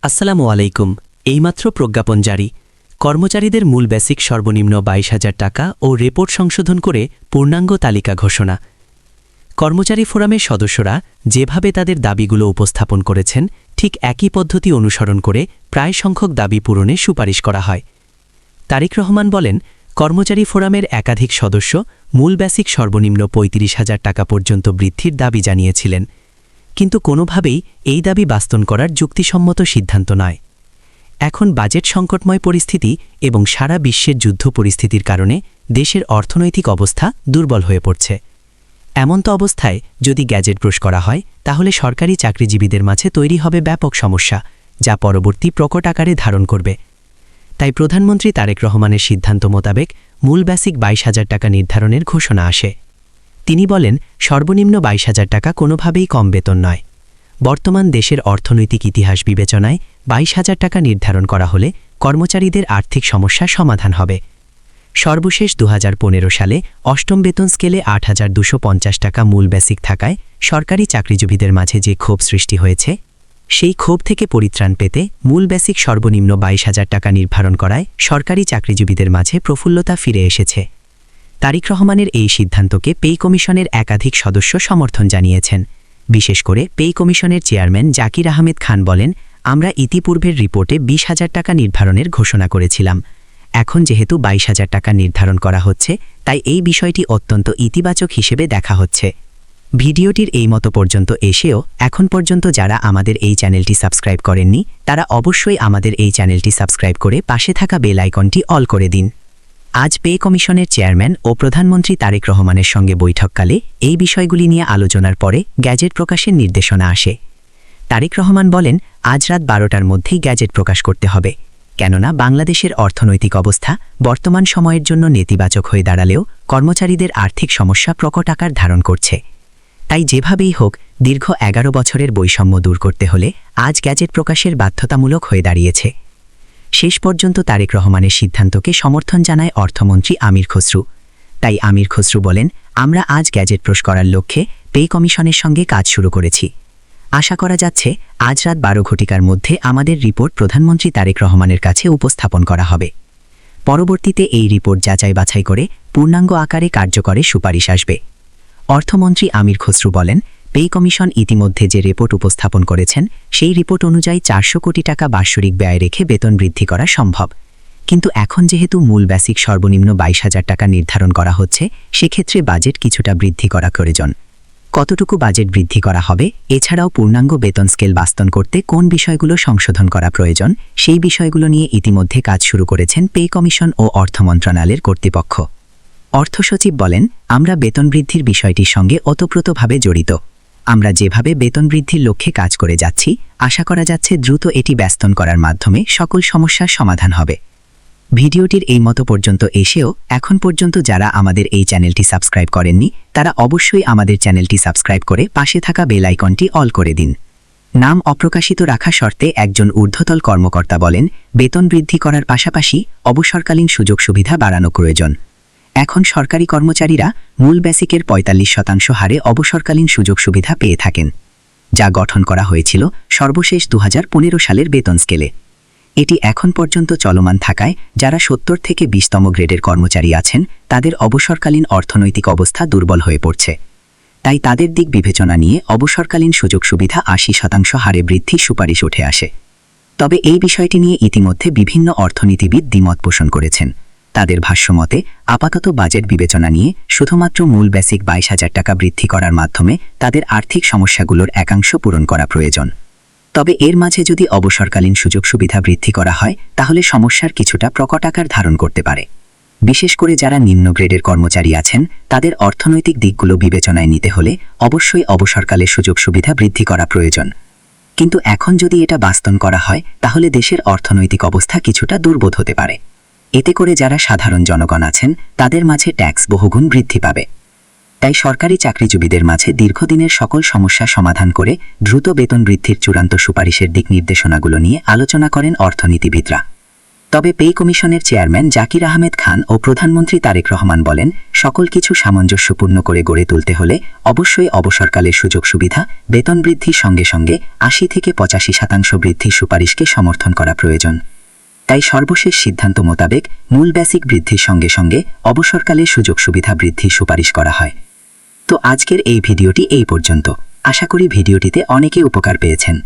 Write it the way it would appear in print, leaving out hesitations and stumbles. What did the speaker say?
আসসালামু আলাইকুম। এইমাত্র প্রজ্ঞাপন জারি। কর্মচারীদের মূল বেসিক সর্বনিম্ন ২২,০০০ টাকা ও রিপোর্ট সংশোধন করে পূর্ণাঙ্গ তালিকা ঘোষণা। কর্মচারী ফোরামের সদস্যরা যেভাবে তাদের দাবিগুলো উপস্থাপন করেছেন, ঠিক একই পদ্ধতি অনুসরণ করে প্রায় সংখ্যক দাবি পূরণে সুপারিশ করা হয়। তারেক রহমান বলেন, কর্মচারী ফোরামের একাধিক সদস্য মূল বেসিক সর্বনিম্ন ৩৫,০০০ টাকা পর্যন্ত বৃদ্ধির দাবি জানিয়েছিলেন, কিন্তু কোনোভাবেই এই দাবি বাস্তবায়ন করার যুক্তিসম্মত সিদ্ধান্ত নয়। এখন বাজেট সংকটময় পরিস্থিতি এবং সারা বিশ্বের যুদ্ধ পরিস্থিতির কারণে দেশের অর্থনৈতিক অবস্থা দুর্বল হয়ে পড়ছে। এমন্ত অবস্থায় যদি গ্যাজেট প্রকাশ করা হয়, তাহলে সরকারি চাকরিজীবীদের মাঝে তৈরি হবে ব্যাপক সমস্যা, যা পরবর্তী প্রকট আকারে ধারণ করবে। তাই প্রধানমন্ত্রী তারেক রহমানের সিদ্ধান্ত মোতাবেক মূল বেসিক ২২,০০০ টাকা নির্ধারণের ঘোষণা আসে। তিনি বলেন, সর্বনিম্ন ২২,০০০ টাকা কোনোভাবেই কম বেতন নয়। বর্তমান দেশের অর্থনৈতিক ইতিহাস বিবেচনায় ২২,০০০ টাকা নির্ধারণ করা হলে কর্মচারীদের আর্থিক সমস্যা সমাধান হবে। সর্বশেষ ২০১৫ সালে অষ্টম বেতন স্কেলে ৮,২৫০ টাকা মূল বেসিক থাকায় সরকারি চাকরিজীবীদের মাঝে যে ক্ষোভ সৃষ্টি হয়েছে, সেই ক্ষোভ থেকে পরিত্রাণ পেতে মূল বেসিক সর্বনিম্ন ২২,০০০ টাকা নির্ধারণ করায় সরকারি চাকরিজীবীদের মাঝে প্রফুল্লতা ফিরে এসেছে। তারেক রহমানের এই সিদ্ধান্তকে পে কমিশনের একাধিক সদস্য সমর্থন জানিয়েছেন। বিশেষ করে পে কমিশনের চেয়ারম্যান জাকির আহমেদ খান বলেন, আমরা ইতিপূর্বের রিপোর্টে ২০,০০০ টাকা নির্ধারণের ঘোষণা করেছিলাম। এখন যেহেতু ২২,০০০ টাকা নির্ধারণ করা হচ্ছে, তাই এই বিষয়টি অত্যন্ত ইতিবাচক হিসেবে দেখা হচ্ছে। ভিডিওটির এই মতো পর্যন্ত এসেও এখন পর্যন্ত যারা আমাদের এই চ্যানেলটি সাবস্ক্রাইব করেননি, তারা অবশ্যই আমাদের এই চ্যানেলটি সাবস্ক্রাইব করে পাশে থাকা বেল আইকনটি অল করে দিন। আজ পে কমিশনের চেয়ারম্যান ও প্রধানমন্ত্রী তারেক রহমানের সঙ্গে বৈঠককালে এই বিষয়গুলি নিয়ে আলোচনার পরে গ্যাজেট প্রকাশের নির্দেশনা আসে। তারেক রহমান বলেন, আজ রাত ১২টার মধ্যেই গ্যাজেট প্রকাশ করতে হবে, কেননা বাংলাদেশের অর্থনৈতিক অবস্থা বর্তমান সময়ের জন্য নেতিবাচক হয়ে দাঁড়ালেও কর্মচারীদের আর্থিক সমস্যা প্রকট আকার ধারণ করছে। তাই যেভাবেই হোক দীর্ঘ ১১ বছরের বৈষম্য দূর করতে হলে আজ গ্যাজেট প্রকাশের বাধ্যতামূলক হয়ে দাঁড়িয়েছে। শেষ পর্যন্ত তারেক রহমানের সিদ্ধান্তকে সমর্থন জানায় অর্থমন্ত্রী আমির খসরু। তাই আমির খসরু বলেন, আমরা আজ গ্যাজেট প্রকাশ করার লক্ষ্যে পে কমিশনের সঙ্গে কাজ শুরু করেছি। আশা করা যাচ্ছে আজ রাত ১২ ঘটিকার মধ্যে আমাদের রিপোর্ট প্রধানমন্ত্রী তারেক রহমানের কাছে উপস্থাপন করা হবে। পরবর্তীতে এই রিপোর্ট যাচাই বাছাই করে পূর্ণাঙ্গ আকারে কার্যকরে সুপারিশ আসবে। অর্থমন্ত্রী আমির খসরু বলেন, পে কমিশন ইতিমধ্যে যে রিপোর্ট উপস্থাপন করেছেন, সেই রিপোর্ট অনুযায়ী ৪০০ কোটি টাকা বাৎসরিক ব্যয় রেখে বেতন বৃদ্ধি করা সম্ভব। কিন্তু এখন যেহেতু মূল বেসিক সর্বনিম্ন ২২,০০০ টাকা নির্ধারণ করা হচ্ছে, সেক্ষেত্রে বাজেট কিছুটা বৃদ্ধি করা প্রয়োজন। কতটুকু বাজেট বৃদ্ধি করা হবে, এছাড়াও পূর্ণাঙ্গ বেতন স্কেল বাস্তবায়ন করতে কোন বিষয়গুলো সংশোধন করা প্রয়োজন, সেই বিষয়গুলো নিয়ে ইতিমধ্যে কাজ শুরু করেছেন পে কমিশন ও অর্থ মন্ত্রণালয়ের কর্তৃপক্ষ। অর্থসচিব বলেন, আমরা বেতন বৃদ্ধির বিষয়টির সঙ্গে ওতপ্রোতভাবে জড়িত। আমরা যেভাবে বেতন বৃদ্ধির লক্ষ্যে কাজ করে যাচ্ছি, আশা করা যাচ্ছে দ্রুত এটি বাস্তবায়ন করার মাধ্যমে সকল সমস্যার সমাধান হবে। ভিডিওটির এই মতো পর্যন্ত এসেও এখন পর্যন্ত যারা আমাদের এই চ্যানেলটি সাবস্ক্রাইব করেননি, তারা অবশ্যই আমাদের চ্যানেলটি সাবস্ক্রাইব করে পাশে থাকা বেল আইকনটি অল করে দিন। নাম অপ্রকাশিত রাখা শর্তে একজন ঊর্ধ্বতল কর্মকর্তা বলেন, বেতন বৃদ্ধি করার পাশাপাশি অবসরকালীন সুযোগ সুবিধা বাড়ানো প্রয়োজন। এখন সরকারি কর্মচারীরা মূল বেসিকের ৪৫% হারে অবসরকালীন সুযোগ সুবিধা পেয়ে থাকেন, যা গঠন করা হয়েছিল সর্বশেষ ২০১৫ সালের বেতন স্কেলে। এটি এখন পর্যন্ত চলমান থাকায় যারা ৭০ থেকে ২০তম গ্রেডের কর্মচারী আছেন, তাদের অবসরকালীন অর্থনৈতিক অবস্থা দুর্বল হয়ে পড়ছে। তাই তাদের দিক বিবেচনা নিয়ে অবসরকালীন সুযোগ সুবিধা ৮০% হারে বৃদ্ধির সুপারিশ উঠে আসে। তবে এই বিষয়টি নিয়ে ইতিমধ্যে বিভিন্ন অর্থনীতিবিদ দ্বিমত পোষণ করেছেন। তাদের ভাষ্যমতে আপাতত বাজেট বিবেচনা নিয়ে শুধুমাত্র মূল বেসিক ২২,০০০ টাকা বৃদ্ধি করার মাধ্যমে তাদের আর্থিক সমস্যাগুলোর একাংশ পূরণ করা প্রয়োজন। তবে এর মাঝে যদি অবসরকালীন সুযোগ সুবিধা বৃদ্ধি করা হয়, তাহলে সমস্যার কিছুটা প্রকট আকার ধারণ করতে পারে। বিশেষ করে যারা নিম্ন গ্রেডের কর্মচারী আছেন, তাদের অর্থনৈতিক দিকগুলো বিবেচনায় নিতে হলে অবশ্যই অবসরকালের সুযোগ সুবিধা বৃদ্ধি করা প্রয়োজন। কিন্তু এখন যদি এটা বাস্তবায়ন করা হয়, তাহলে দেশের অর্থনৈতিক অবস্থা কিছুটা দুর্বোধ হতে পারে। এতে করে যারা সাধারণ জনগণ আছেন, তাদের মাঝে ট্যাক্স বহুগুণ বৃদ্ধি পাবে। তাই সরকারি চাকরিজীবীদের মাঝে দীর্ঘদিনের সকল সমস্যা সমাধান করে দ্রুত বেতন বৃদ্ধির চূড়ান্ত সুপারিশের দিক নির্দেশনাগুলো নিয়ে আলোচনা করেন অর্থনীতিবিদরা। তবে পে কমিশনের চেয়ারম্যান জাকির আহমেদ খান ও প্রধানমন্ত্রী তারেক রহমান বলেন, সকল কিছু সামঞ্জস্যপূর্ণ করে গড়ে তুলতে হলে অবশ্যই অবসরকালের সুযোগ সুবিধা, বেতন বৃদ্ধির সঙ্গে সঙ্গে ৮০ থেকে ৮৫% বৃদ্ধির সুপারিশকে সমর্থন করা প্রয়োজন। তাই সর্বশেষ সিদ্ধান্ত মোতাবেক মূল বেসিক বৃদ্ধির সঙ্গে সঙ্গে অবসরকালের সুযোগ সুবিধা বৃদ্ধির সুপারিশ করা হয়। তো আজকের এই ভিডিওটি এই পর্যন্ত। আশা করি ভিডিওটিতে অনেকে উপকার পেয়েছেন।